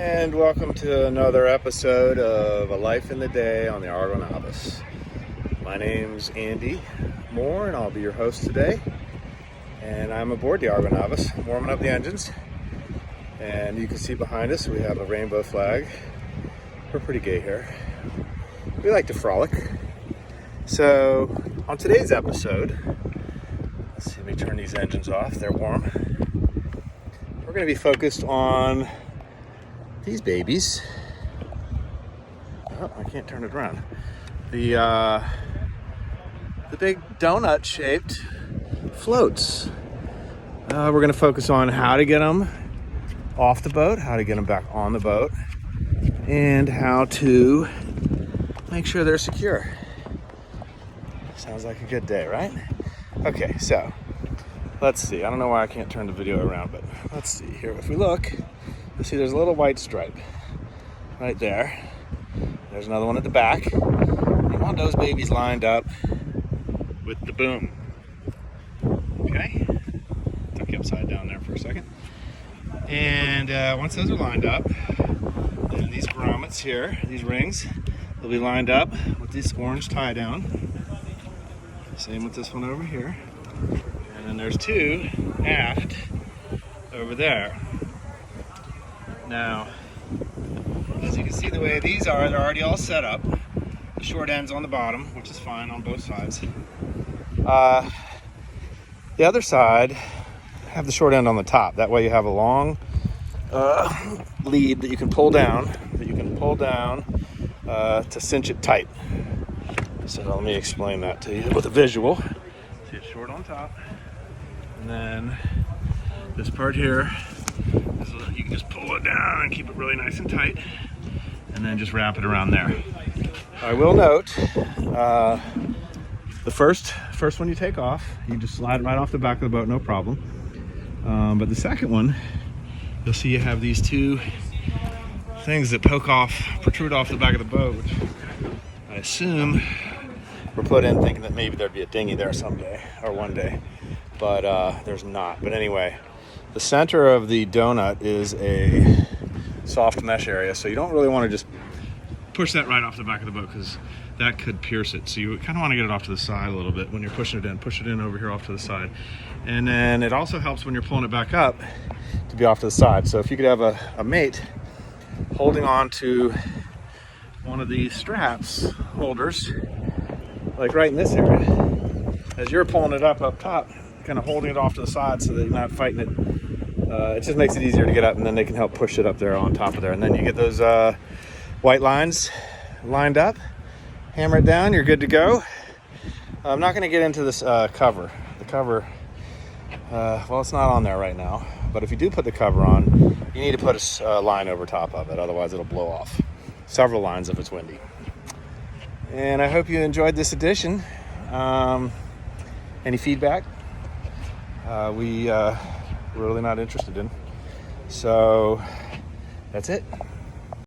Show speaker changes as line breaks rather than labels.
And welcome to another episode of A Life in the Day on the Argo Novice. My name's Andy Moore and I'll be your host today. And I'm aboard the Argo Novice, warming up the engines. And you can see behind us we have a rainbow flag. We're pretty gay here. We like to frolic. So on today's episode, let's see, let me turn these engines off, they're warm. We're going to be focused on these babies. Oh, I can't turn it around. The big donut-shaped floats. We're going to focus on how to get them off the boat, how to get them back on the boat, and how to make sure they're secure. Sounds like a good day, right? Okay, so let's see. I don't know why I can't turn the video around, but let's see here. If we look, you'll see there's a little white stripe right there. There's another one at the back. You want those babies lined up with the boom. Okay? Tuck you upside down there for a second. And once those are lined up, then these grommets here, these rings, will be lined up with this orange tie down. Same with this one over here. And then there's two aft over there. Now, as you can see the way these are, they're already all set up. The short end's on the bottom, which is fine on both sides. The other side, have the short end on the top. That way you have a long lead that you can pull down, to cinch it tight. So let me explain that to you with a visual. See, it's short on top. And then this part here, you can just pull it down and keep it really nice and tight, and then just wrap it around there. I will note, the first one you take off, you just slide it right off the back of the boat, no problem. But the second one, you'll see you have these two things that protrude off the back of the boat, which I assume were put in thinking that maybe there'd be a dinghy there someday, or one day, but there's not. But anyway, the center of the donut is a soft mesh area, so you don't really want to just push that right off the back of the boat because that could pierce it. So you kind of want to get it off to the side a little bit when you're pushing it in. Push it in over here off to the side. And then it also helps when you're pulling it back up to be off to the side. So if you could have a mate holding on to one of these straps holders, like right in this area, as you're pulling it up top, kind of holding it off to the side so that you're not fighting it. It just makes it easier to get up, and then they can help push it up there on top of there. And then you get those white lines lined up, hammer it down, you're good to go. I'm not going to get into this cover. The cover, well, it's not on there right now, but if you do put the cover on, you need to put a line over top of it, otherwise it'll blow off. Several lines if it's windy. And I hope you enjoyed this edition. Any feedback? We're really not interested in. So that's it.